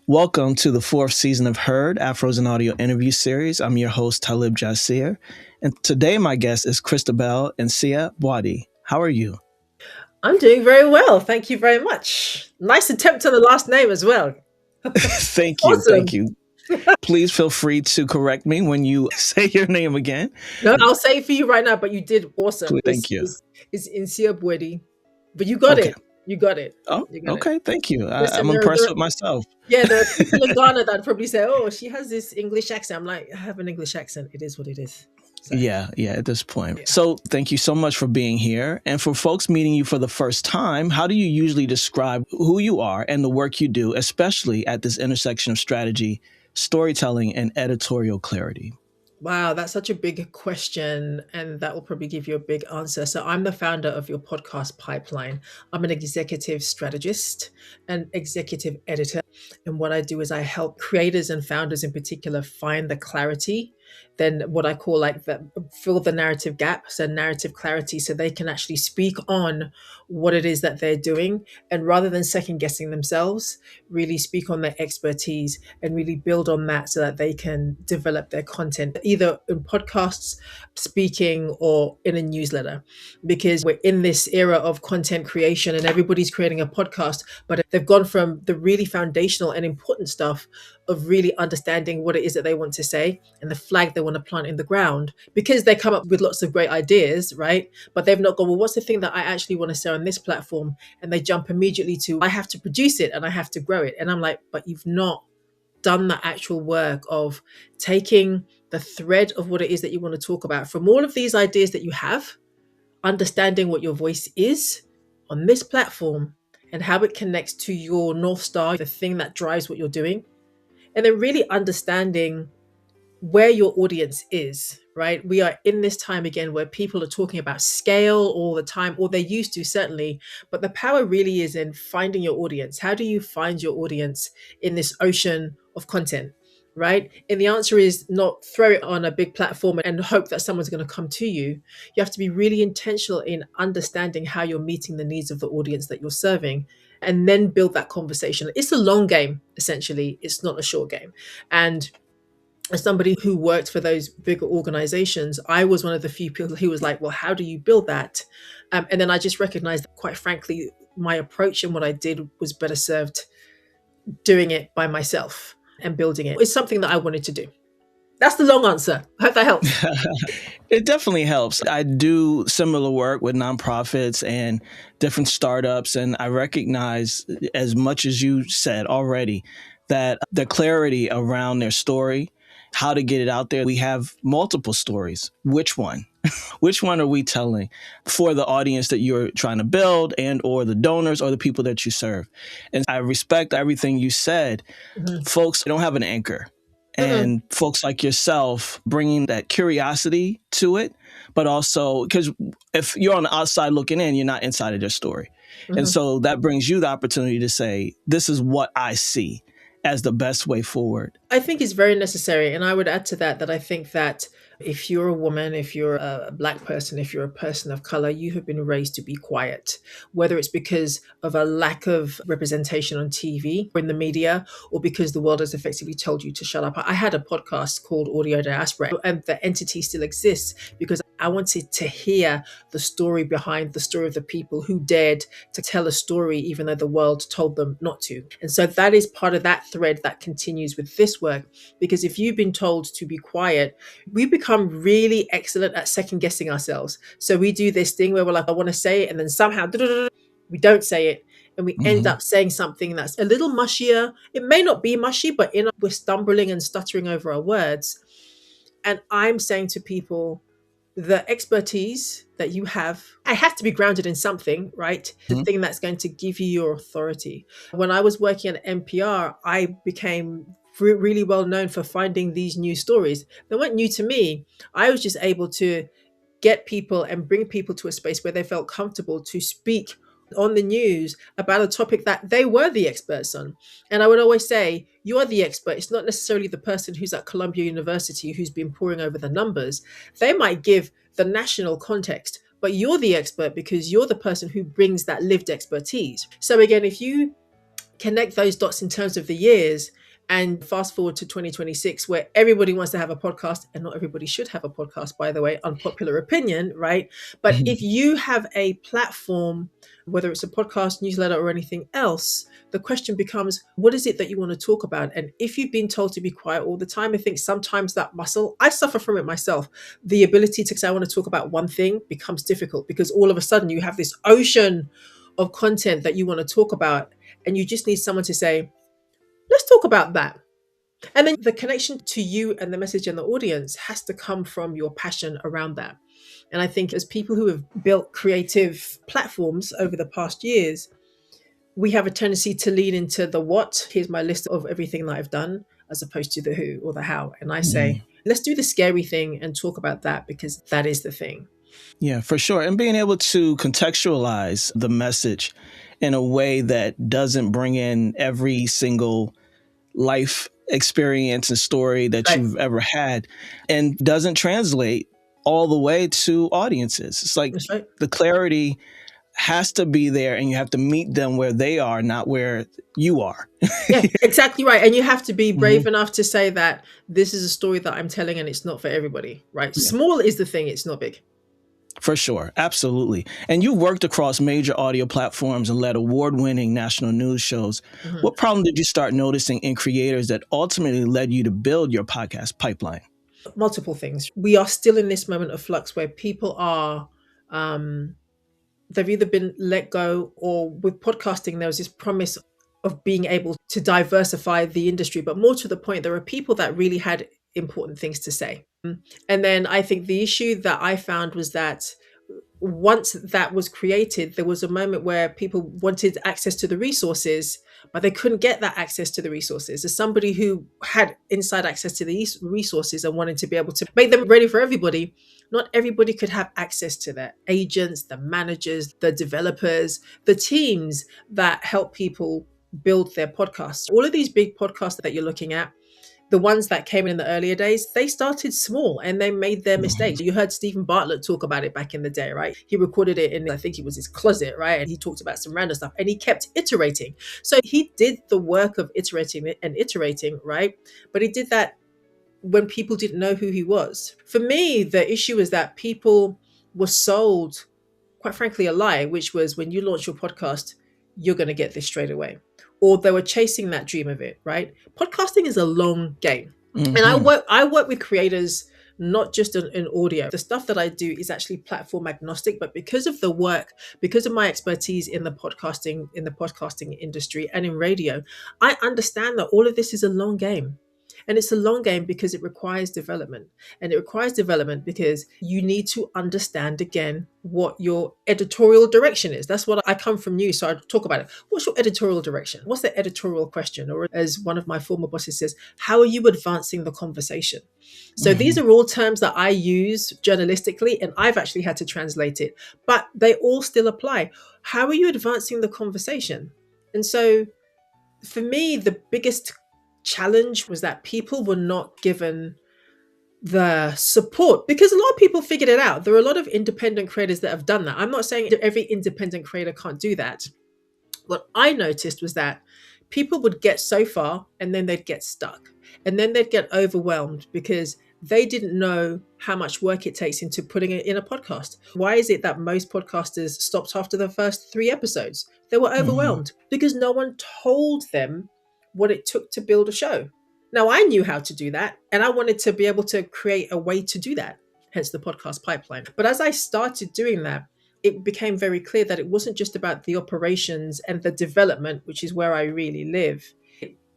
Welcome to the fourth season of Heard, Afros Audio Interview Series. I'm your host, Talib Jasir. And today my guest is Christabel Nsiah-Buadi. How are you? I'm doing very well. Thank you very much. Nice attempt on the last name as well. Thank you. Awesome. Thank you. Please feel free to correct me when you say your name again. No, I'll say it for you right now, but you did awesome. Thank you. It's Nsiah-Buadi. But you got Okay. it. You got it. Oh, You got okay. it. Thank you. Listen, I'm impressed with myself. Yeah, there are people in Ghana that probably say, oh, she has this English accent. I'm like, I have an English accent. It is what it is. So. Yeah, at this point. Yeah. So thank you so much for being here. And for folks meeting you for the first time, how do you usually describe who you are and the work you do, especially at this intersection of strategy, storytelling, and editorial clarity? Wow, that's such a big question, and that will probably give you a big answer. So I'm the founder of your podcast pipeline. I'm an executive strategist and executive editor. And what I do is I help creators and founders in particular find the clarity, then what I call fill the narrative gap, so narrative clarity, so they can actually speak on what it is that they're doing. And rather than second guessing themselves, really speak on their expertise and really build on that so that they can develop their content, either in podcasts, speaking, or in a newsletter. Because we're in this era of content creation and everybody's creating a podcast, but they've gone from the really foundational and important stuff of really understanding what it is that they want to say and the flag they want to plant in the ground, because they come up with lots of great ideas, right? But they've not gone, well, what's the thing that I actually want to say on this platform? And they jump immediately to, I have to produce it and I have to grow it. And I'm like, but you've not done the actual work of taking the thread of what it is that you want to talk about from all of these ideas that you have, understanding what your voice is on this platform and how it connects to your North Star, the thing that drives what you're doing. And then really understanding where your audience is, right? We are in this time again where people are talking about scale all the time, or they used to certainly, but the power really is in finding your audience. How do you find your audience in this ocean of content, right? And the answer is not throw it on a big platform and hope that someone's going to come to you. You have to be really intentional in understanding how you're meeting the needs of the audience that you're serving, and then build that conversation. It's a long game, essentially. It's not a short game. And as somebody who worked for those bigger organizations, I was one of the few people who was like, well, how do you build that? And then I just recognized that, quite frankly, my approach and what I did was better served doing it by myself and building it. It's something that I wanted to do. That's the long answer. I hope that helps. It definitely helps. I do similar work with nonprofits and different startups, and I recognize, as much as you said already, that the clarity around their story, how to get it out there. We have multiple stories. Which one? Which one are we telling for the audience that you're trying to build and or the donors or the people that you serve? And I respect everything you said. Mm-hmm. Folks don't have an anchor. And folks like yourself bringing that curiosity to it, but also because if you're on the outside looking in, you're not inside of their story. Mm-hmm. And so that brings you the opportunity to say, this is what I see as the best way forward. I think it's very necessary. And I would add to that I think that if you're a woman, if you're a Black person, if you're a person of color, you have been raised to be quiet, whether it's because of a lack of representation on TV or in the media, or because the world has effectively told you to shut up. I had a podcast called Audio Diaspora, and the entity still exists because I wanted to hear the story behind the story of the people who dared to tell a story, even though the world told them not to. And so that is part of that thread that continues with this work, because if you've been told to be quiet, we become really excellent at second guessing ourselves. So we do this thing where we're like, I want to say it, and then somehow we don't say it. And we end up saying something that's a little mushier. It may not be mushy, but we're stumbling and stuttering over our words. And I'm saying to people, the expertise that you have, I have to be grounded in something, right? The thing that's going to give you your authority. When I was working at NPR, I became really well known for finding these new stories. They weren't new to me. I was just able to get people and bring people to a space where they felt comfortable to speak on the news about a topic that they were the experts on. And I would always say, you are the expert. It's not necessarily the person who's at Columbia University who's been poring over the numbers. They might give the national context, but you're the expert because you're the person who brings that lived expertise. So again, if you connect those dots in terms of the years, And fast forward to 2026, where everybody wants to have a podcast, and not everybody should have a podcast, by the way, unpopular opinion, right? But if you have a platform, whether it's a podcast, newsletter, or anything else, the question becomes, what is it that you want to talk about? And if you've been told to be quiet all the time, I think sometimes that muscle, I suffer from it myself, the ability to say, I want to talk about one thing becomes difficult, because all of a sudden you have this ocean of content that you want to talk about, and you just need someone to say, let's talk about that. And then the connection to you and the message and the audience has to come from your passion around that. And I think as people who have built creative platforms over the past years, we have a tendency to lean into the what. Here's my list of everything that I've done, as opposed to the who or the how. And I say, let's do the scary thing and talk about that, because that is the thing. Yeah, for sure. And being able to contextualize the message in a way that doesn't bring in every single life experience and story that you've ever had, and doesn't translate all the way to audiences. It's like the clarity has to be there, and you have to meet them where they are, not where you are. Yeah, exactly right. And you have to be brave enough to say that this is a story that I'm telling and it's not for everybody, right? Yeah. Small is the thing, it's not big. For sure. Absolutely. And you worked across major audio platforms and led award-winning national news shows. What problem did you start noticing in creators that ultimately led you to build your podcast pipeline? Multiple things. We are still in this moment of flux where people are, they've either been let go, or with podcasting, there was this promise of being able to diversify the industry. But more to the point, there are people that really had important things to say. And then I think the issue that I found was that once that was created, there was a moment where people wanted access to the resources, but they couldn't get that access to the resources. As somebody who had inside access to these resources and wanted to be able to make them ready for everybody, not everybody could have access to that. Agents, the managers, the developers, the teams that help people build their podcasts. All of these big podcasts that you're looking at, the ones that came in the earlier days, they started small and they made their mistakes. You heard Stephen Bartlett talk about it back in the day, right? He recorded it in, I think it was his closet, right? And he talked about some random stuff and he kept iterating. So he did the work of iterating, right? But he did that when people didn't know who he was. For me, the issue is that people were sold, quite frankly, a lie, which was when you launch your podcast, you're going to get this straight away. Or they were chasing that dream of it, right? Podcasting is a long game. And I work with creators, not just in audio. The stuff that I do is actually platform agnostic, but because of the work, because of my expertise in the podcasting industry and in radio, I understand that all of this is a long game. And it's a long game because it requires development. And it requires development because you need to understand, again, what your editorial direction is. That's what I come from news, so I talk about it. What's your editorial direction? What's the editorial question? Or as one of my former bosses says, how are you advancing the conversation? So these are all terms that I use journalistically, and I've actually had to translate it, but they all still apply. How are you advancing the conversation? And so for me, the biggest challenge was that people were not given the support, because a lot of people figured it out. There are a lot of independent creators that have done that. I'm not saying that every independent creator can't do that. What I noticed was that people would get so far and then they'd get stuck, and then they'd get overwhelmed because they didn't know how much work it takes into putting it in a podcast. Why is it that most podcasters stopped after the first 3 episodes? They were overwhelmed because no one told them what it took to build a show. Now, I knew how to do that, and I wanted to be able to create a way to do that, hence the podcast pipeline. But as I started doing that, it became very clear that it wasn't just about the operations and the development, which is where I really live.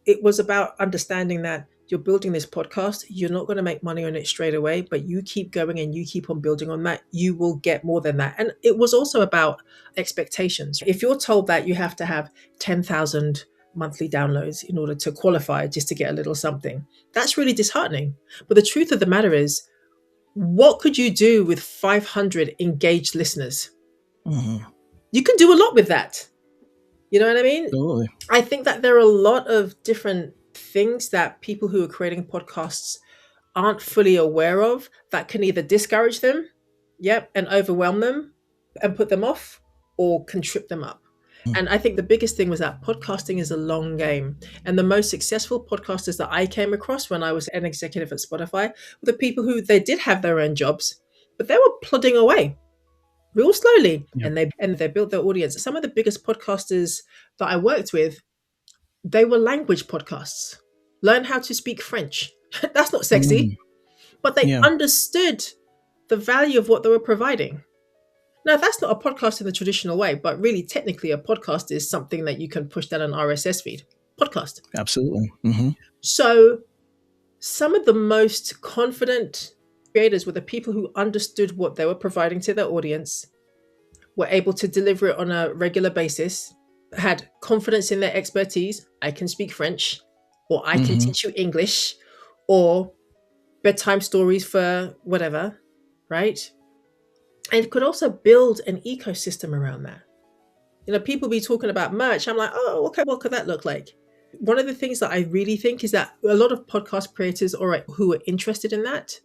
It was about understanding that you're building this podcast, you're not going to make money on it straight away, but you keep going and you keep on building on that, you will get more than that. And it was also about expectations. If you're told that you have to have 10,000 monthly downloads in order to qualify just to get a little something, that's really disheartening. But the truth of the matter is, what could you do with 500 engaged listeners? You can do a lot with that. You know what I mean? Absolutely. I think that there are a lot of different things that people who are creating podcasts aren't fully aware of that can either discourage them, and overwhelm them and put them off, or can trip them up. And I think the biggest thing was that podcasting is a long game. And the most successful podcasters that I came across when I was an executive at Spotify were the people who they did have their own jobs, but they were plodding away real slowly, Yeah. and they built their audience. Some of the biggest podcasters that I worked with, they were language podcasts. Learn how to speak French. That's not sexy, but they Yeah. understood the value of what they were providing. Now, that's not a podcast in the traditional way, but really, technically, a podcast is something that you can push down an RSS feed. Podcast. Absolutely. So, some of the most confident creators were the people who understood what they were providing to their audience, were able to deliver it on a regular basis, had confidence in their expertise. I can speak French, or I can teach you English, or bedtime stories for whatever, right? And could also build an ecosystem around that. You know, people be talking about merch. I'm like, oh, okay, what could that look like? One of the things that I really think is that a lot of podcast creators who are interested in that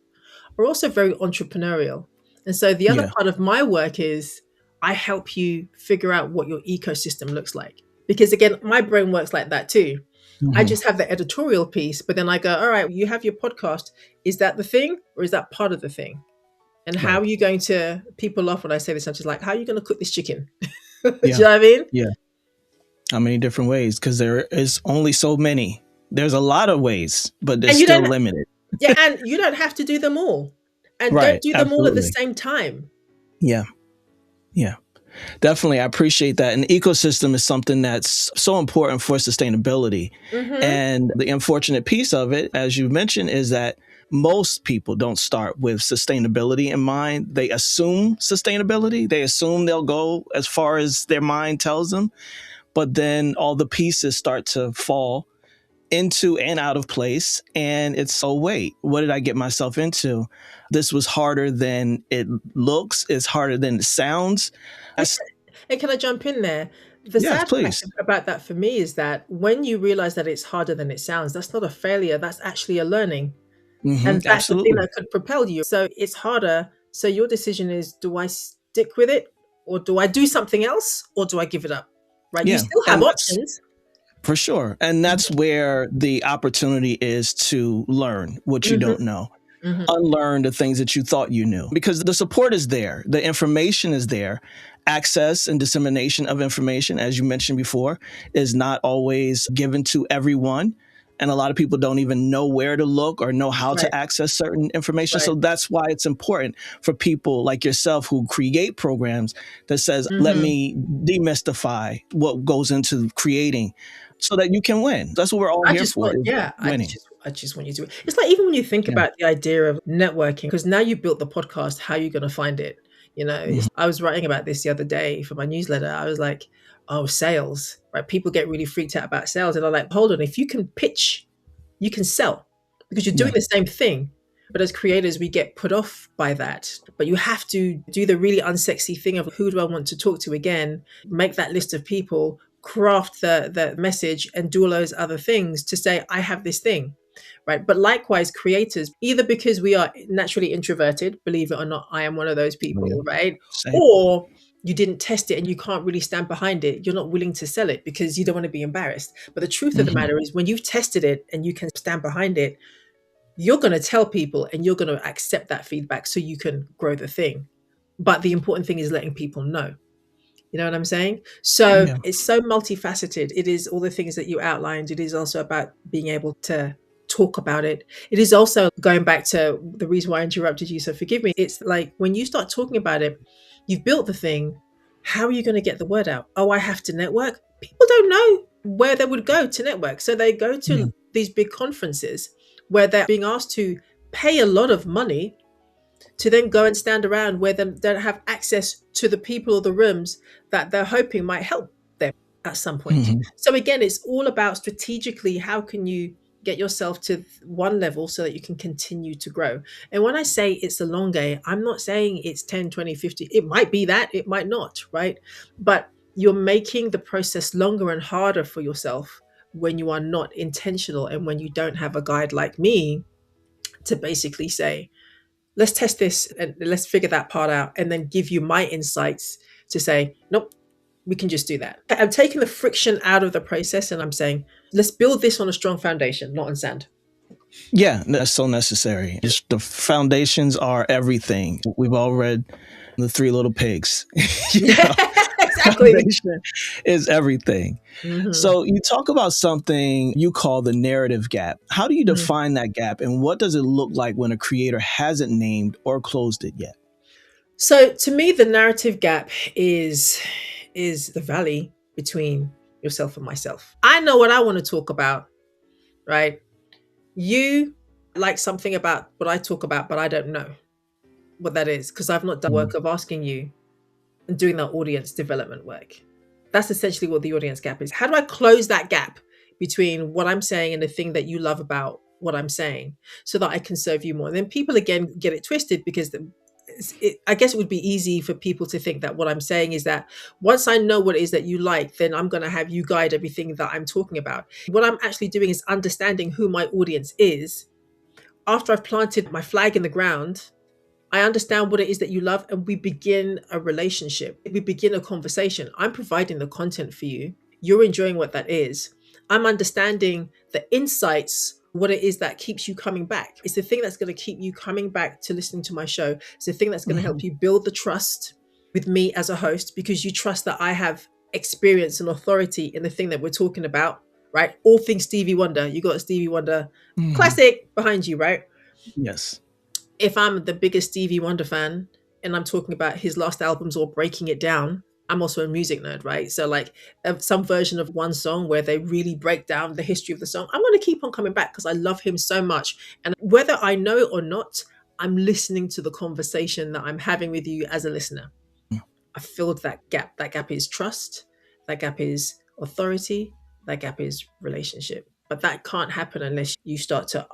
are also very entrepreneurial. And so the other part of my work is I help you figure out what your ecosystem looks like. Because again, my brain works like that too. I just have the editorial piece, but then I go, all right, you have your podcast. Is that the thing or is that part of the thing? And how are you going to, people laugh when I say this, I'm just like, how are you going to cook this chicken? Do you know what I mean? Yeah. How many different ways? Because there is only so many. There's a lot of ways, but they're still limited. Yeah, and you don't have to do them all. And don't do them all at the same time. Yeah. Yeah. Definitely. I appreciate that. And ecosystem is something that's so important for sustainability. And the unfortunate piece of it, as you mentioned, is that most people don't start with sustainability in mind. They assume sustainability. They assume they'll go as far as their mind tells them. But then all the pieces start to fall into and out of place. And it's, oh, wait, what did I get myself into? This was harder than it looks. It's harder than it sounds. And can I jump in there? The sad fact about that for me is that when you realize that it's harder than it sounds, that's not a failure. That's actually a learning. And that's the thing that could propel you. So it's harder. So your decision is, do I stick with it or do I do something else or do I give it up? Right? You still have options. For sure. And that's where the opportunity is to learn what you don't know. Unlearn the things that you thought you knew, because the support is there. The information is there. Access and dissemination of information, as you mentioned before, is not always given to everyone. And a lot of people don't even know where to look or know how to access certain information. So that's why it's important for people like yourself who create programs that says, let me demystify what goes into creating so that you can win. That's what we're all here for. Winning. I just want you to. It's like even when you think about the idea of networking, because now you built the podcast, how are you going to find it? You know, I was writing about this the other day for my newsletter. I was like, oh, sales, right? People get really freaked out about sales. And I'm like, hold on, if you can pitch, you can sell because you're doing the same thing. But as creators, we get put off by that. But you have to do the really unsexy thing of who do I want to talk to again, make that list of people, craft the message and do all those other things to say, I have this thing. Right. But likewise, creators, either because we are naturally introverted, believe it or not, I am one of those people, right? Same. Or you didn't test it and you can't really stand behind it. You're not willing to sell it because you don't want to be embarrassed. But the truth of the matter is when you've tested it and you can stand behind it, you're going to tell people and you're going to accept that feedback so you can grow the thing. But the important thing is letting people know. You know what I'm saying? So it's so multifaceted. It is all the things that you outlined. It is also about being able to talk about it. It is also going back to the reason why I interrupted you, so forgive me. It's like when you start talking about it, you've built the thing. How are you going to get the word out? Oh, I have to network. People don't know where they would go to network. So they go to these big conferences where they're being asked to pay a lot of money to then go and stand around where they don't have access to the people or the rooms that they're hoping might help them at some point. So again, it's all about strategically, how can you get yourself to one level so that you can continue to grow. And when I say it's a long game, I'm not saying it's 10, 20, 50. It might be that, it might not, right? But you're making the process longer and harder for yourself when you are not intentional and when you don't have a guide like me to basically say, let's test this and let's figure that part out and then give you my insights to say, nope, we can just do that. I'm taking the friction out of the process and I'm saying, let's build this on a strong foundation, not on sand. Yeah, that's so necessary. Just the foundations are everything. We've all read The Three Little Pigs. Exactly. Foundation is everything. Mm-hmm. So you talk about something you call the narrative gap. How do you define that gap, and what does it look like when a creator hasn't named or closed it yet? So to me, the narrative gap is the valley between yourself and myself. I know what I want to talk about, right? You like something about what I talk about, but I don't know what that is because I've not done work of asking you and doing that audience development work. That's essentially what the audience gap is. How do I close that gap between what I'm saying and the thing that you love about what I'm saying so that I can serve you more? And then people again get it twisted because I guess it would be easy for people to think that what I'm saying is that once I know what it is that you like, then I'm going to have you guide everything that I'm talking about. What I'm actually doing is understanding who my audience is. After I've planted my flag in the ground, I understand what it is that you love, and we begin a relationship. We begin a conversation. I'm providing the content for you. You're enjoying what that is. I'm understanding the insights, what it is that keeps you coming back. It's the thing that's going to keep you coming back to listening to my show. It's the thing that's going to help you build the trust with me as a host, because you trust that I have experience and authority in the thing that we're talking about, right? All things Stevie Wonder. You got a Stevie Wonder classic behind you, right? Yes. If I'm the biggest Stevie Wonder fan and I'm talking about his last albums or breaking it down, I'm also a music nerd, right? So like some version of one song where they really break down the history of the song, I'm going to keep on coming back because I love him so much. And whether I know it or not, I'm listening to the conversation that I'm having with you as a listener. I filled that gap. That gap is trust. That gap is authority. That gap is relationship. But that can't happen unless you start to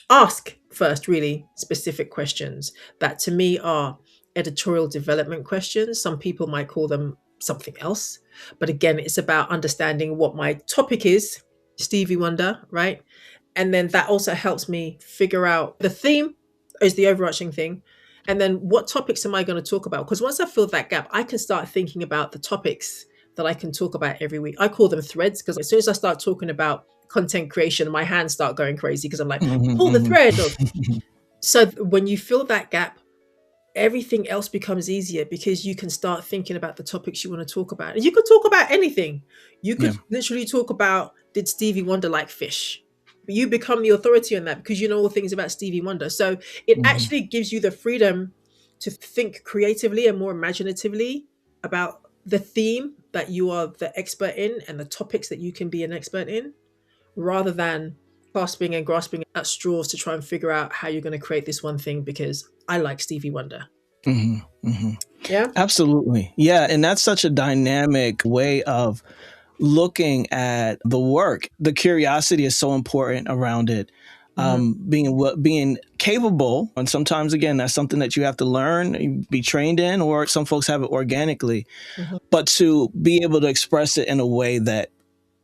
ask first really specific questions that to me are editorial development questions. Some people might call them something else. But again, it's about understanding what my topic is, Stevie Wonder, right? And then that also helps me figure out the theme is the overarching thing. And then what topics am I going to talk about? Because once I fill that gap, I can start thinking about the topics that I can talk about every week. I call them threads because as soon as I start talking about content creation, my hands start going crazy because I'm like, pull the thread. So when you fill that gap, everything else becomes easier because you can start thinking about the topics you want to talk about. And you could talk about anything. You could literally talk about, did Stevie Wonder like fish? But you become the authority on that because you know all things about Stevie Wonder. So it actually gives you the freedom to think creatively and more imaginatively about the theme that you are the expert in and the topics that you can be an expert in, rather than clasping and grasping at straws to try and figure out how you're going to create this one thing because I like Stevie Wonder. Yeah, Absolutely. Yeah. And that's such a dynamic way of looking at the work. The curiosity is so important around it. Being capable, and sometimes again that's something that you have to learn, be trained in, or some folks have it organically, but to be able to express it in a way that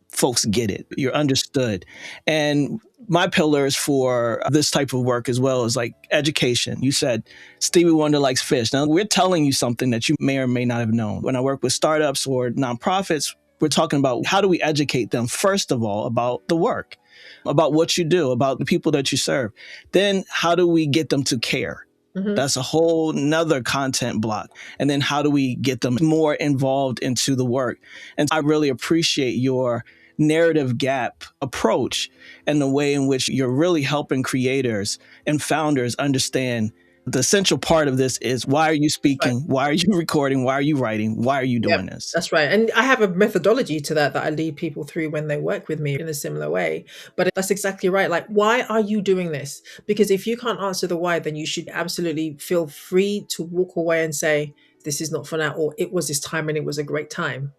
folks get it, you're understood. And my pillars for this type of work as well is like education. You said Stevie Wonder likes fish. Now we're telling you something that you may or may not have known. When I work with startups or nonprofits, we're talking about how do we educate them, first of all, about the work, about what you do, about the people that you serve. Then how do we get them to care? That's a whole nother content block. And then how do we get them more involved into the work? And I really appreciate your narrative gap approach and the way in which you're really helping creators and founders understand the essential part of this is, why are you speaking? Right. Why are you recording? Why are you writing? Why are you doing this? That's right. And I have a methodology to that I lead people through when they work with me in a similar way. But that's exactly right. Like, why are you doing this? Because if you can't answer the why, then you should absolutely feel free to walk away and say, this is not for now, or it was this time and it was a great time.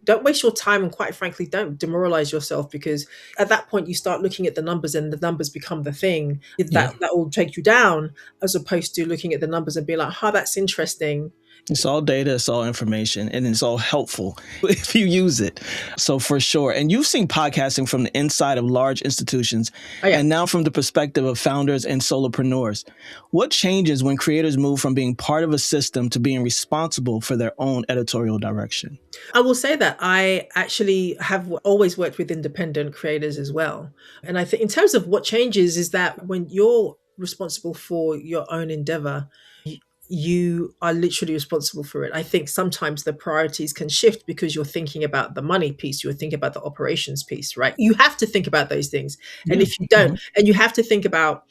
Don't waste your time, and quite frankly, don't demoralize yourself, because at that point you start looking at the numbers and the numbers become the thing that will take you down, as opposed to looking at the numbers and being like, that's interesting. It's all data, it's all information, and it's all helpful if you use it. So for sure. And you've seen podcasting from the inside of large institutions Oh, yeah. and now from the perspective of founders and solopreneurs. What changes when creators move from being part of a system to being responsible for their own editorial direction? I will say that I actually have always worked with independent creators as well. And I think in terms of what changes is that when you're responsible for your own endeavor, you are literally responsible for it. I think sometimes the priorities can shift because you're thinking about the money piece, you're thinking about the operations piece, right? You have to think about those things. And Yeah. if you don't, and you have to think about,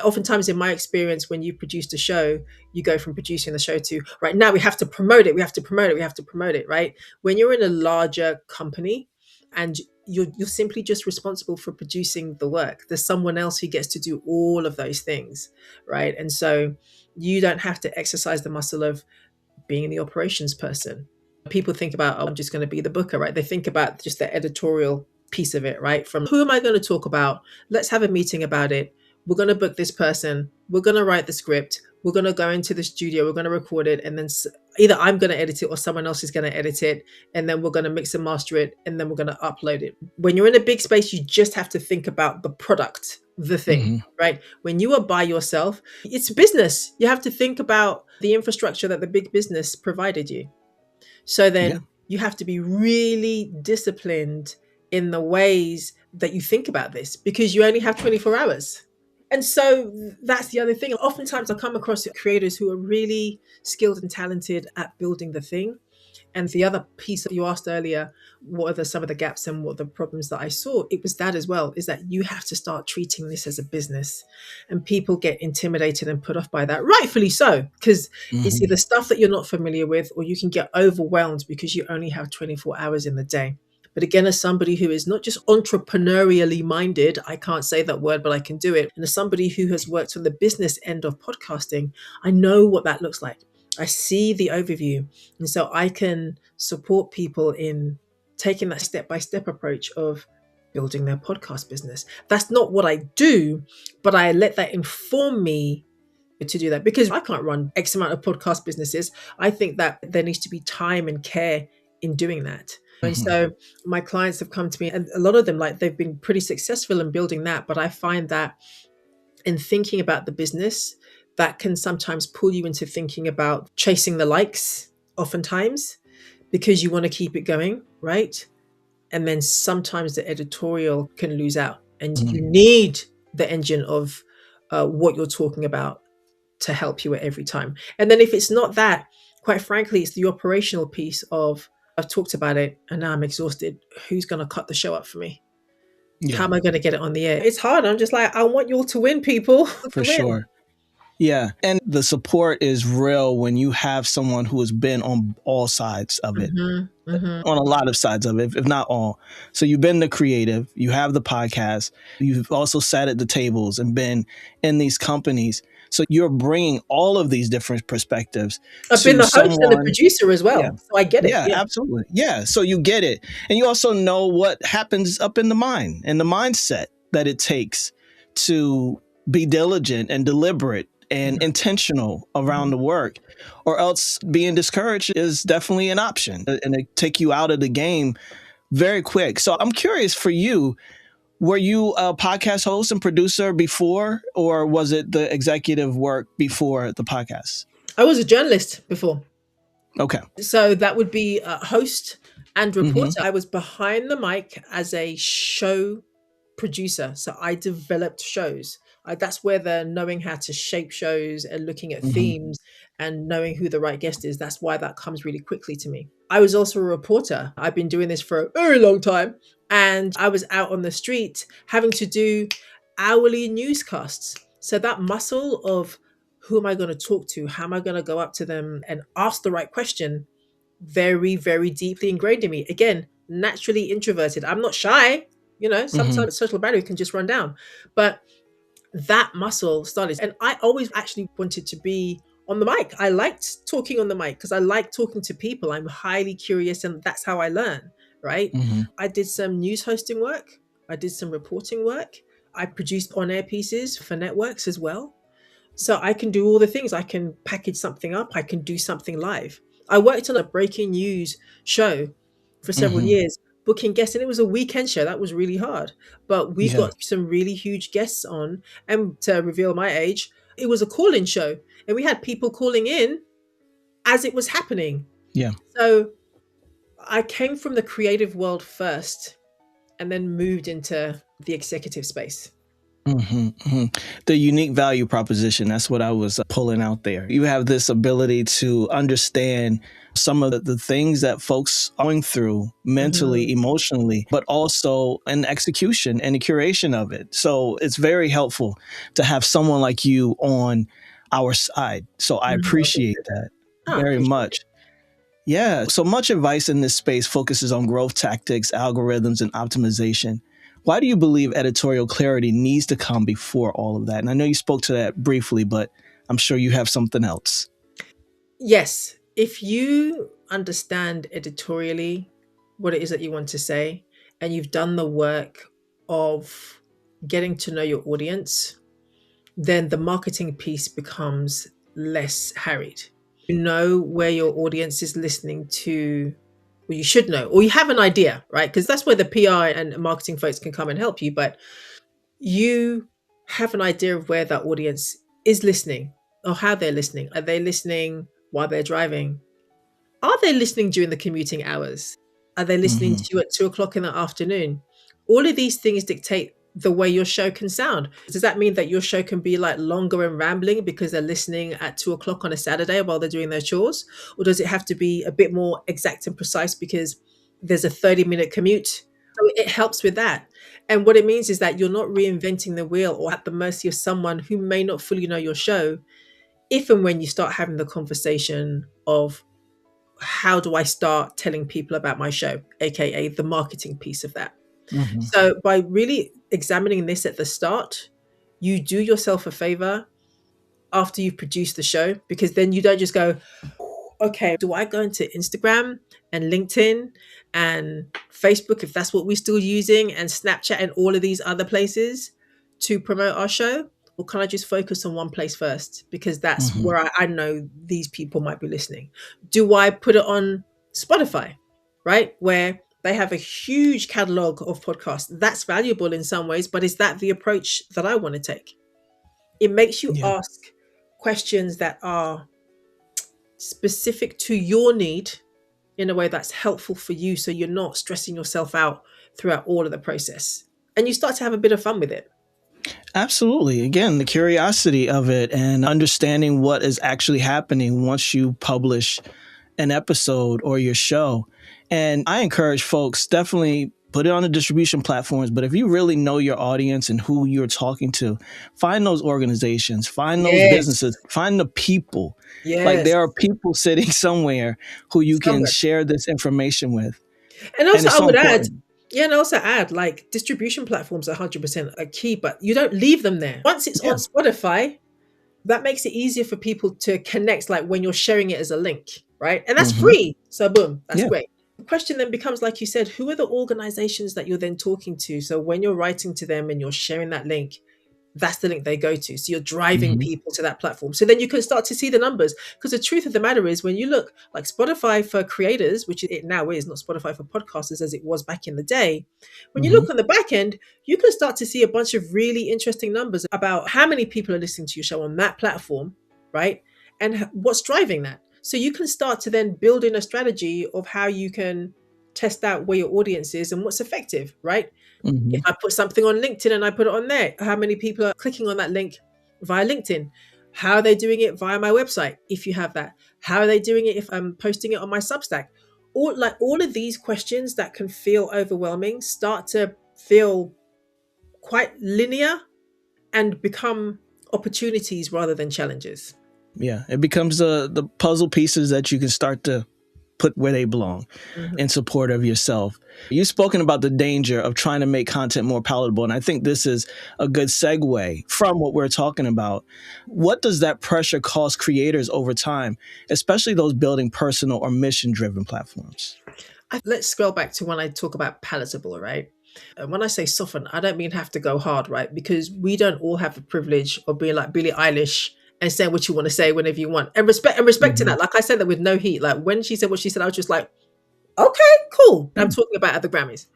oftentimes in my experience, when you produced a show, you go from producing the show to, right now we have to promote it, we have to promote it, we have to promote it, right? When you're in a larger company and you're simply just responsible for producing the work, there's someone else who gets to do all of those things, right? And so you don't have to exercise the muscle of being the operations person. People think about, oh, I'm just going to be the booker, right? They think about just the editorial piece of it, right? From who am I going to talk about? Let's have a meeting about it. We're going to book this person. We're going to write the script. We're going to go into the studio. We're going to record it. And then either I'm going to edit it or someone else is going to edit it. And then we're going to mix and master it. And then we're going to upload it. When you're in a big space, you just have to think about the product, the thing, right? When you are by yourself, it's business. You have to think about the infrastructure that the big business provided you. So then you have to be really disciplined in the ways that you think about this because you only have 24 hours. And so that's the other thing. Oftentimes I come across creators who are really skilled and talented at building the thing. And the other piece that you asked earlier, what are some of the gaps and what are the problems that I saw? It was that as well, is that you have to start treating this as a business. And people get intimidated and put off by that, rightfully so, because it's either stuff that you're not familiar with or you can get overwhelmed because you only have 24 hours in the day. But again, as somebody who is not just entrepreneurially minded, I can't say that word, but I can do it. And as somebody who has worked on the business end of podcasting, I know what that looks like. I see the overview. And so I can support people in taking that step-by-step approach of building their podcast business. That's not what I do, but I let that inform me to do that because I can't run X amount of podcast businesses. I think that there needs to be time and care in doing that. And so my clients have come to me and a lot of them, like they've been pretty successful in building that. But I find that in thinking about the business, that can sometimes pull you into thinking about chasing the likes oftentimes because you want to keep it going, right? And then sometimes the editorial can lose out and you need the engine of what you're talking about to help you at every time. And then if it's not that, quite frankly, it's the operational piece of I've talked about it and now I'm exhausted. Who's going to cut the show up for me? How am I going to get it on the air? It's hard. I'm just like, I want you all to win, people. For sure. Yeah. And the support is real when you have someone who has been on all sides of it, on a lot of sides of it, if not all. So you've been the creative, you have the podcast, you've also sat at the tables and been in these companies. So you're bringing all of these different perspectives. I've been the host and the producer as well. Yeah. So I get it. Yeah, absolutely. Yeah. So you get it. And you also know what happens up in the mind and the mindset that it takes to be diligent and deliberate and intentional around the work, or else being discouraged is definitely an option and it take you out of the game very quick. So I'm curious for you, were you a podcast host and producer before, or was it the executive work before the podcast? I was a journalist before. Okay. So that would be a host and reporter. I was behind the mic as a show producer. So I developed shows. That's where the knowing how to shape shows and looking at themes and knowing who the right guest is. That's why that comes really quickly to me. I was also a reporter. I've been doing this for a very long time. And I was out on the street having to do hourly newscasts. So that muscle of who am I going to talk to? How am I going to go up to them and ask the right question? Very, very deeply ingrained in me. Again, naturally introverted. I'm not shy. You know, sometimes social battery can just run down. But that muscle started. And I always actually wanted to be on the mic. I liked talking on the mic because I like talking to people. I'm highly curious and that's how I learn, right? I did some news hosting work. I did some reporting work. I produced on-air pieces for networks as well. So I can do all the things. I can package something up. I can do something live. I worked on a breaking news show for several Hmm. years, booking guests, and it was a weekend show. That was really hard. But we Yeah. got some really huge guests on. And to reveal my age, it was a call-in show. And we had people calling in as it was happening. Yeah. So I came from the creative world first and then moved into the executive space. Hmm. Hmm. The unique value proposition. That's what I was pulling out there. You have this ability to understand some of the things that folks are going through mentally, Mhm. emotionally, but also in execution and the curation of it. So it's very helpful to have someone like you on our side. So I Mhm. I appreciate appreciate that. that I very appreciate it. much. Yeah. So much advice in this space focuses on growth tactics, algorithms, and optimization. Why do you believe editorial clarity needs to come before all of that? And I know you spoke to that briefly, but I'm sure you have something else. Yes, if you understand editorially what it is that you want to say, and you've done the work of getting to know your audience, then the marketing piece becomes less harried. You know where your audience is listening to, well, you should know, or you have an idea, right? Because that's where the PR and marketing folks can come and help you. But you have an idea of where that audience is listening or how they're listening. Are they listening while they're driving? Are they listening during the commuting hours? Are they listening Hmm. to you at 2 o'clock in the afternoon? All of these things dictate the way your show can sound. Does that mean that your show can be like longer and rambling because they're listening at 2 o'clock on a Saturday while they're doing their chores? Or does it have to be a bit more exact and precise because there's a 30-minute commute? So it helps with that. And what it means is that you're not reinventing the wheel or at the mercy of someone who may not fully know your show if and when you start having the conversation of how do I start telling people about my show, aka the marketing piece of that. Hmm. So by really examining this at the start, you do yourself a favor after you've produced the show, because then you don't just go, okay, do I go into Instagram and LinkedIn and Facebook, if that's what we're still using, and Snapchat and all of these other places to promote our show? Or can I just focus on one place first? Because that's Hmm. where I know these people might be listening. Do I put it on Spotify, right? Where they have a huge catalog of podcasts. That's valuable in some ways, but is that the approach that I want to take? It makes you Yeah. ask questions that are specific to your need in a way that's helpful for you, so you're not stressing yourself out throughout all of the process, and you start to have a bit of fun with it. Absolutely. Again, the curiosity of it and understanding what is actually happening once you publish an episode or your show. And I encourage folks, definitely put it on the distribution platforms. But if you really know your audience and who you're talking to, find those organizations, find those Yes, businesses, find the people. Like yes, there are people sitting somewhere who you can somewhere. share this information with. And And also, it's I so would add, important. yeah, and also add like distribution platforms are 100% a key, but you don't leave them there. Once it's on Yeah. Spotify, that makes it easier for people to connect, like when you're sharing it as a link, right? And that's Hmm. free. So, boom, that's Yeah. great. The question then becomes, like you said, who are the organizations that you're then talking to? So, when you're writing to them and you're sharing that link, that's the link they go to. So you're driving Hmm. people to that platform. So then you can start to see the numbers. Because the truth of the matter is, when you look like Spotify for creators, which it now is, not Spotify for podcasters as it was back in the day, when you Hmm. look on the back end, you can start to see a bunch of really interesting numbers about how many people are listening to your show on that platform, right? And what's driving that. So you can start to then build in a strategy of how you can test out where your audience is and what's effective, right? If Hmm. I put something on LinkedIn and I put it on there, how many people are clicking on that link via LinkedIn? How are they doing it via my website? If you have that, how are they doing it if I'm posting it on my Substack? All of these questions that can feel overwhelming start to feel quite linear and become opportunities rather than challenges. Yeah. It becomes the puzzle pieces that you can start to put where they belong Mhm. in support of yourself. You've spoken about the danger of trying to make content more palatable. And I think this is a good segue from what we're talking about. What does that pressure cost creators over time, especially those building personal or mission driven platforms? Let's scroll back to when I talk about palatable, right? And when I say soften, I don't mean have to go hard, right? Because we don't all have the privilege of being like Billie Eilish and say what you want to say whenever you want, and respecting that. Like I said that with no heat. Like when she said what she said, I was just like, okay, cool. I'm talking about at the Grammys.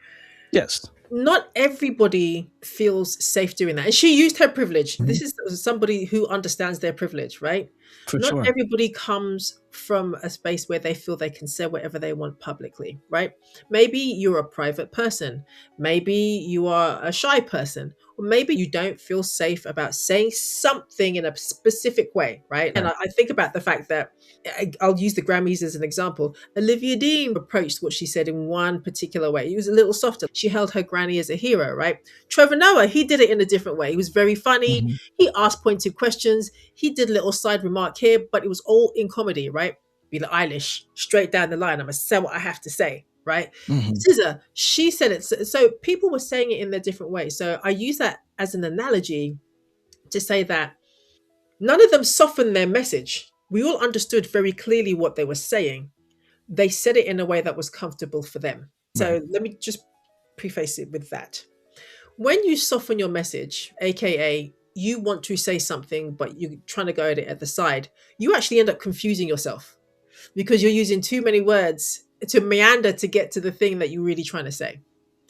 Yes. Not everybody feels safe doing that. And she used her privilege. This is somebody who understands their privilege, right? For Not sure. everybody comes from a space where they feel they can say whatever they want publicly, right? Maybe you're a private person. Maybe you are a shy person. Or maybe you don't feel safe about saying something in a specific way, right? And I think about the fact that I'll use the Grammys as an example. Olivia Dean approached what she said in one particular way. It was a little softer. She held her granny as a hero, right? Trevor Noah, he did it in a different way. He was very funny. He asked pointed questions. He did a little side remark here, but it was all in comedy, right? Billie Eilish, straight down the line. I'm going to say what I have to say, right? SZA, she said it. So people were saying it in their different ways. So I use that as an analogy to say that none of them softened their message. We all understood very clearly what they were saying. They said it in a way that was comfortable for them. So let me just preface it with that. When you soften your message, aka you want to say something, but you're trying to go at it at the side, you actually end up confusing yourself because you're using too many words to meander to get to the thing that you're really trying to say.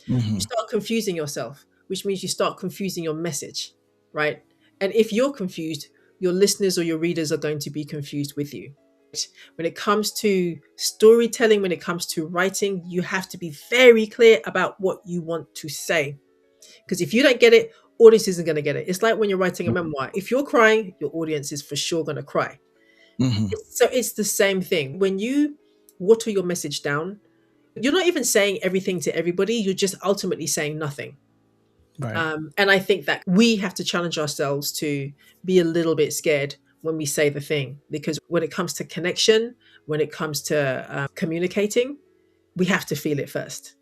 You start confusing yourself, which means you start confusing your message, right? And if you're confused, your listeners or your readers are going to be confused with you. When it comes to storytelling, when it comes to writing, you have to be very clear about what you want to say. Because if you don't get it, audience isn't going to get it. It's like when you're writing a memoir. If you're crying, your audience is for sure going to cry. So it's the same thing. When you water your message down, you're not even saying everything to everybody. You're just ultimately saying nothing. Right. And I think that we have to challenge ourselves to be a little bit scared when we say the thing, because when it comes to connection, when it comes to communicating, we have to feel it first.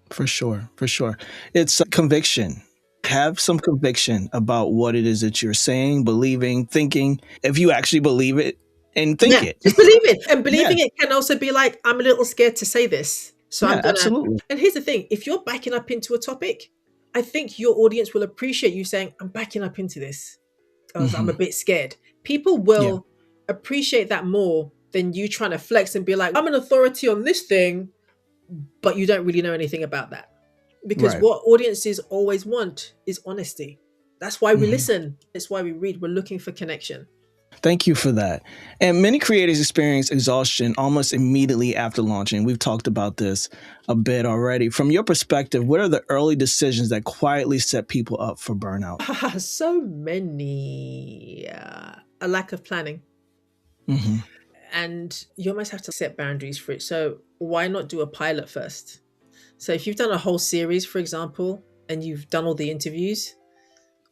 For sure. For sure. It's conviction. Have some conviction about what it is that you're saying, believing, thinking. If you actually believe it and think it. Just believe it. And believing it can also be like, I'm a little scared to say this. So I'm going to. Absolutely. And here's the thing. If you're backing up into a topic, I think your audience will appreciate you saying, I'm backing up into this because I'm a bit scared. People will appreciate that more than you trying to flex and be like, I'm an authority on this thing, but you don't really know anything about that. Because what audiences always want is honesty. That's why we listen. That's why we read. We're looking for connection. Thank you for that. And many creators experience exhaustion almost immediately after launching. We've talked about this a bit already. From your perspective, what are the early decisions that quietly set people up for burnout? So many. A lack of planning. And you almost have to set boundaries for it. So why not do a pilot first? So if you've done a whole series, for example, and you've done all the interviews,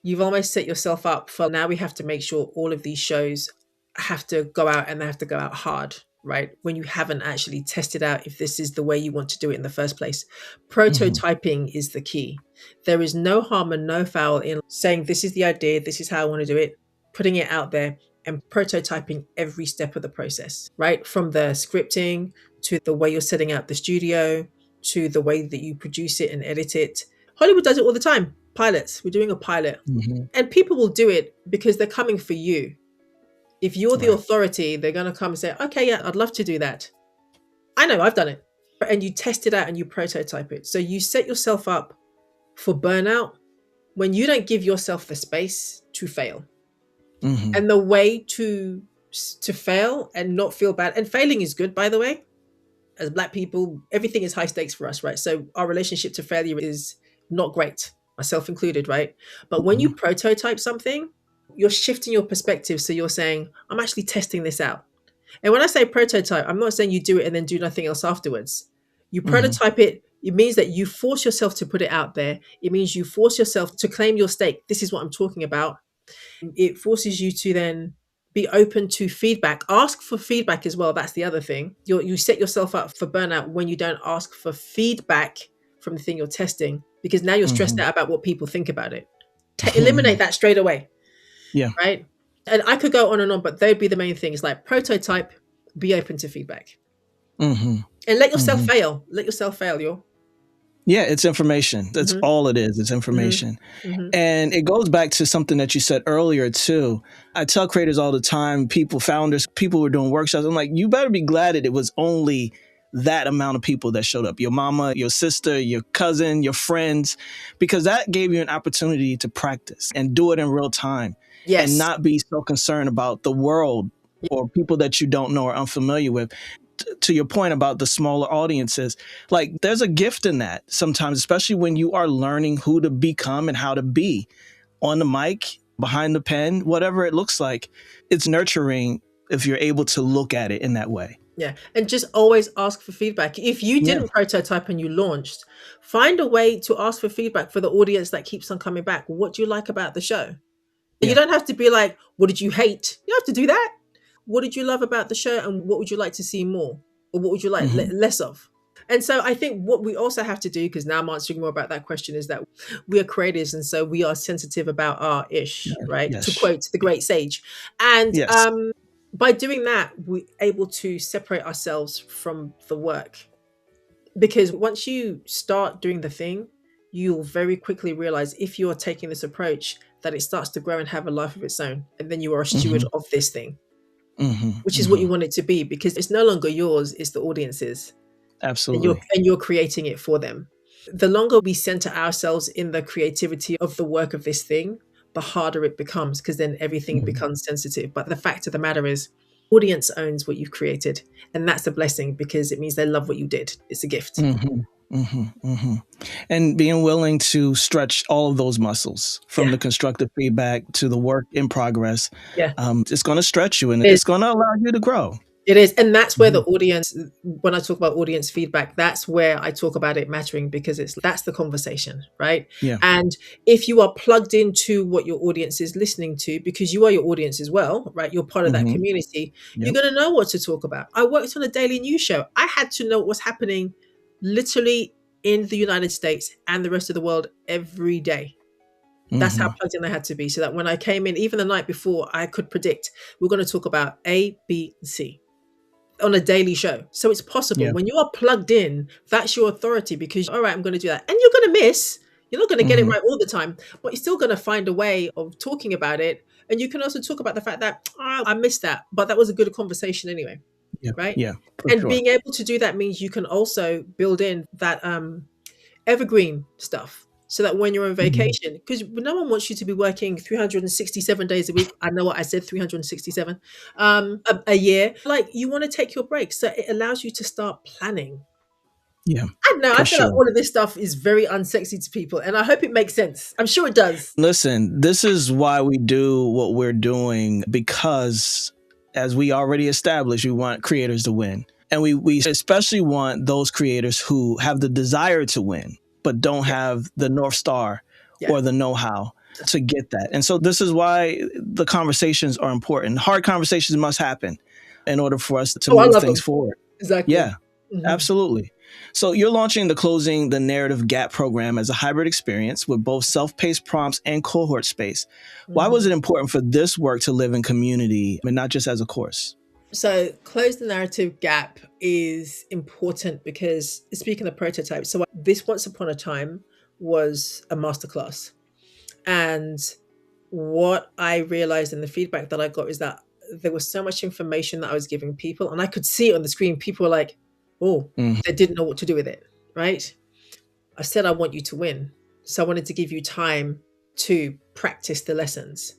you've almost set yourself up for now we have to make sure all of these shows have to go out and they have to go out hard, right? When you haven't actually tested out if this is the way you want to do it in the first place. Prototyping is the key. There is no harm and no foul in saying, this is the idea, this is how I want to do it, putting it out there and prototyping every step of the process, right? From the scripting to the way you're setting out the studio, to the way that you produce it and edit it. Hollywood does it all the time. Pilots. We're doing a pilot. And people will do it because they're coming for you. If you're the authority, they're going to come and say, okay, yeah, I'd love to do that. I know, I've done it. And you test it out and you prototype it. So you set yourself up for burnout when you don't give yourself the space to fail. And the way to fail and not feel bad, and failing is good, by the way. As Black people, everything is high stakes for us, right? So our relationship to failure is not great, myself included, right? But when you prototype something, you're shifting your perspective. So you're saying, I'm actually testing this out. And when I say prototype, I'm not saying you do it and then do nothing else afterwards. You prototype it. It means that you force yourself to put it out there. It means you force yourself to claim your stake. This is what I'm talking about. It forces you to then be open to feedback. Ask for feedback as well. That's the other thing. You set yourself up for burnout when you don't ask for feedback from the thing you're testing, because now you're stressed out about what people think about it. Eliminate that straight away. Yeah. Right. And I could go on and on, but they'd be the main things, like prototype, be open to feedback. And let yourself fail. Let yourself fail, yo. Yeah, it's information. That's Mm-hmm. all it is. It's information. Mm-hmm. And it goes back to something that you said earlier, too. I tell creators all the time, people, founders, people who are doing workshops, I'm like, you better be glad that it was only that amount of people that showed up. Your mama, your sister, your cousin, your friends, because that gave you an opportunity to practice and do it in real time and Yes. not be so concerned about the world or people that you don't know or unfamiliar with. To your point about the smaller audiences, like there's a gift in that sometimes, especially when you are learning who to become and how to be on the mic, behind the pen, whatever it looks like. It's nurturing if you're able to look at it in that way. Yeah. And just always ask for feedback. If you Yeah. didn't prototype and you launched, find a way to ask for feedback for the audience that keeps on coming back. What do you like about the show? You Yeah. don't have to be like, what did you hate? You don't have to do that. What did you love about the show and what would you like to see more? Or what would you like Mm-hmm. less of? And so I think what we also have to do, because now I'm answering more about that question, is that we are creators. And so we are sensitive about our ish, right? To Yes. quote the great sage. And Yes. by doing that, we're able to separate ourselves from the work. Because once you start doing the thing, you'll very quickly realize if you're taking this approach that it starts to grow and have a life of its own. And then you are a steward Mm-hmm. of this thing, Mm-hmm. which is what Mm-hmm. you want it to be, because it's no longer yours, it's the audience's. Absolutely. And you're creating it for them. The longer we center ourselves in the creativity of the work of this thing, the harder it becomes, because then everything Mm-hmm. becomes sensitive. But the fact of the matter is, audience owns what you've created, and that's a blessing because it means they love what you did. It's a gift. Mm-hmm. Mm-hmm. Mm-hmm. And being willing to stretch all of those muscles from the constructive feedback to the work in progress. Yeah. It's going to stretch you and it's going to allow you to grow. It is. And that's where the audience, when I talk about audience feedback, that's where I talk about it mattering, because that's the conversation, right? Yeah. And if you are plugged into what your audience is listening to, because you are your audience as well, right? You're part of that community. You're going to know what to talk about. I worked on a daily news show. I had to know what was happening literally in the United States and the rest of the world every day. That's how plugged in I had to be, so that when I came in, even the night before, I could predict we're going to talk about A, B, and C on a daily show. So it's possible. When you are plugged in, that's your authority, because all right, I'm going to do that. And you're going to miss. You're not going to get it right all the time, but you're still going to find a way of talking about it. And you can also talk about the fact that I missed that, but that was a good conversation anyway. Yeah. Right. Yeah. And being able to do that means you can also build in that evergreen stuff. So that when you're on vacation, because no one wants you to be working 367 days a week. I know what I said, 367 a year. Like, you want to take your break. So it allows you to start planning. Yeah. I know. I feel like all of this stuff is very unsexy to people, and I hope it makes sense. I'm sure it does. Listen, this is why we do what we're doing, because as we already established, we want creators to win. And we especially want those creators who have the desire to win, but don't have the North Star or the know-how to get that. And so this is why the conversations are important. Hard conversations must happen in order for us to move things forward. Exactly. Yeah, absolutely. So you're launching the Closing the Narrative Gap program as a hybrid experience with both self-paced prompts and cohort space. Why was it important for this work to live in community and not just as a course? So Close the Narrative Gap is important because, speaking of prototypes, so this Once Upon a Time was a masterclass. And what I realized in the feedback that I got is that there was so much information that I was giving people, and I could see it on the screen. People were like, oh, they didn't know what to do with it, right? I said, I want you to win. So I wanted to give you time to practice the lessons.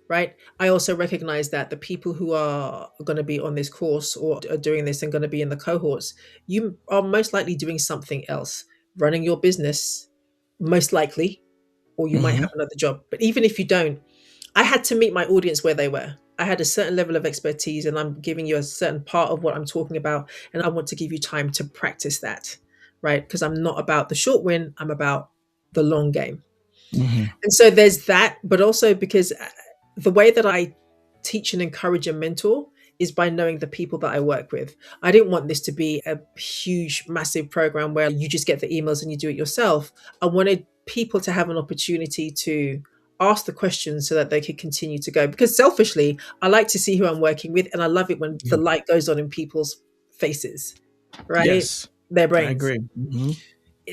Right. I also recognize that the people who are going to be on this course or are doing this and going to be in the cohorts, you are most likely doing something else, running your business, most likely, or you might have another job. But even if you don't, I had to meet my audience where they were. I had a certain level of expertise, and I'm giving you a certain part of what I'm talking about. And I want to give you time to practice that. Right. Because I'm not about the short win. I'm about the long game. And so there's that, but also because the way that I teach and encourage and mentor is by knowing the people that I work with. I didn't want this to be a huge, massive program where you just get the emails and you do it yourself. I wanted people to have an opportunity to ask the questions so that they could continue to go. Because selfishly, I like to see who I'm working with, and I love it when the light goes on in people's faces, right? Yes, Their brains. I agree.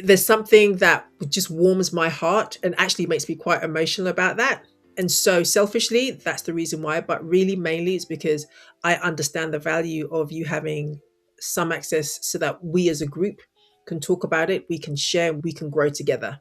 there's something that just warms my heart and actually makes me quite emotional about that. And so selfishly, that's the reason why. But really, mainly, it's because I understand the value of you having some access so that we as a group can talk about it, we can share, we can grow together.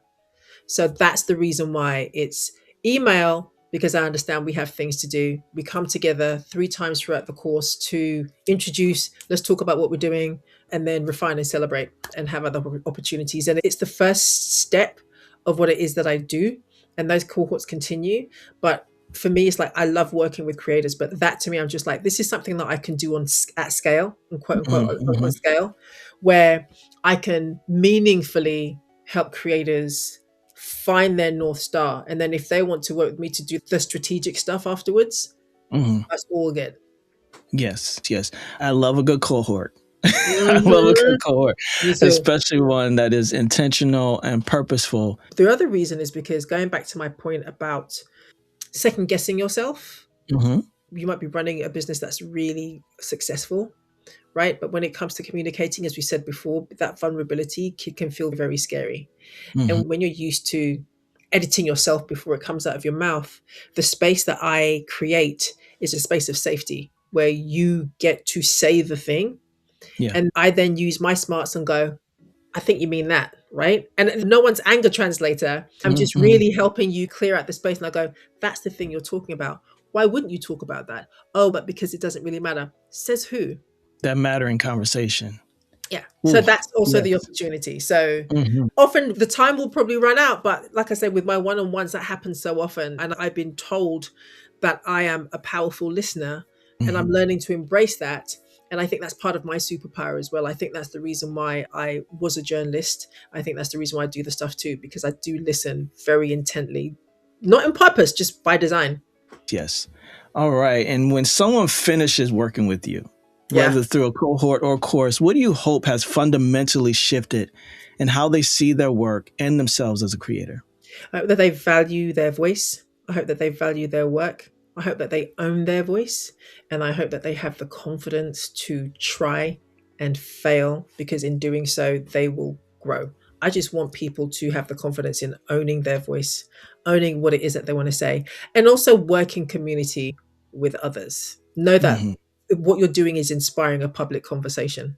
So that's the reason why it's email, because I understand we have things to do. We come together 3 times throughout the course to introduce, let's talk about what we're doing, and then refine and celebrate and have other opportunities. And it's the first step of what it is that I do. And those cohorts continue. But for me, it's like I love working with creators, but that to me, I'm just like, this is something that I can do at scale, and quote unquote on scale, where I can meaningfully help creators find their North Star. And then if they want to work with me to do the strategic stuff afterwards, that's all good. Yes, yes. I love a good cohort. I love a good cohort, especially one that is intentional and purposeful. The other reason is because, going back to my point about second guessing yourself, you might be running a business that's really successful, right? But when it comes to communicating, as we said before, that vulnerability can feel very scary. And when you're used to editing yourself before it comes out of your mouth, the space that I create is a space of safety where you get to say the thing. Yeah. And I then use my smarts and go, I think you mean that, right? And no one's anger translator. I'm just really helping you clear out the space. And I go, that's the thing you're talking about. Why wouldn't you talk about that? Oh, but because it doesn't really matter. Says who? That mattering conversation. Yeah. Ooh, so that's also the opportunity. So often the time will probably run out. But like I said, with my one-on-ones, that happens so often. And I've been told that I am a powerful listener, and I'm learning to embrace that. And I think that's part of my superpower as well. I think that's the reason why I was a journalist. I think that's the reason why I do the stuff too, because I do listen very intently, not on purpose, just by design. Yes. All right. And when someone finishes working with you, whether through a cohort or course, what do you hope has fundamentally shifted in how they see their work and themselves as a creator? I hope that they value their voice. I hope that they value their work. I hope that they own their voice, and I hope that they have the confidence to try and fail, because in doing so, they will grow. I just want people to have the confidence in owning their voice, owning what it is that they want to say, and also work in community with others. Know that what you're doing is inspiring a public conversation.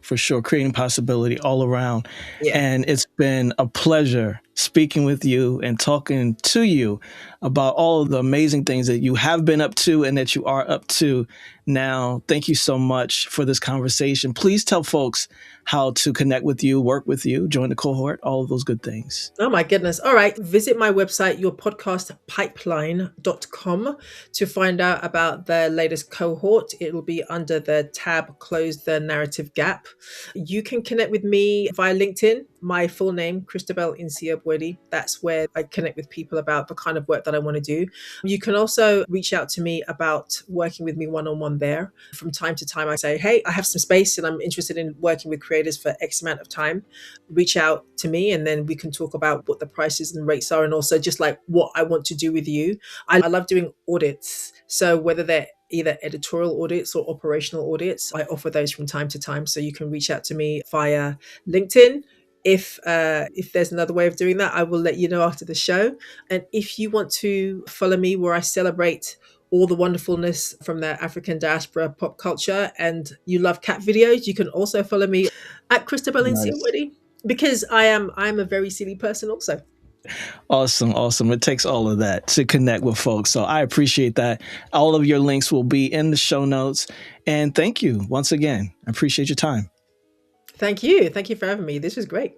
For sure, creating possibility all around. Yeah. And it's been a pleasure speaking with you and talking to you about all of the amazing things that you have been up to and that you are up to now. Thank you so much for this conversation. Please tell folks how to connect with you, work with you, join the cohort, all of those good things. Oh my goodness. All right. Visit my website, yourpodcastpipeline.com, to find out about the latest cohort. It will be under the tab Close the Narrative Gap. You can connect with me via LinkedIn. My full name, Christabel Nsiah-Buadi. That's where I connect with people about the kind of work that I want to do. You can also reach out to me about working with me one-on-one there. From time to time, I say, hey, I have some space and I'm interested in working with creators for X amount of time. Reach out to me and then we can talk about what the prices and rates are, and also just like what I want to do with you. I love doing audits. So whether they're either editorial audits or operational audits, I offer those from time to time. So you can reach out to me via LinkedIn. If there's another way of doing that, I will let you know after the show. And if you want to follow me, where I celebrate all the wonderfulness from the African diaspora pop culture, and you love cat videos, you can also follow me at Christabel Nsiah-Buadi, because I'm a very silly person also. Awesome. It takes all of that to connect with folks. So I appreciate that. All of your links will be in the show notes. And thank you once again. I appreciate your time. Thank you. Thank you for having me. This was great.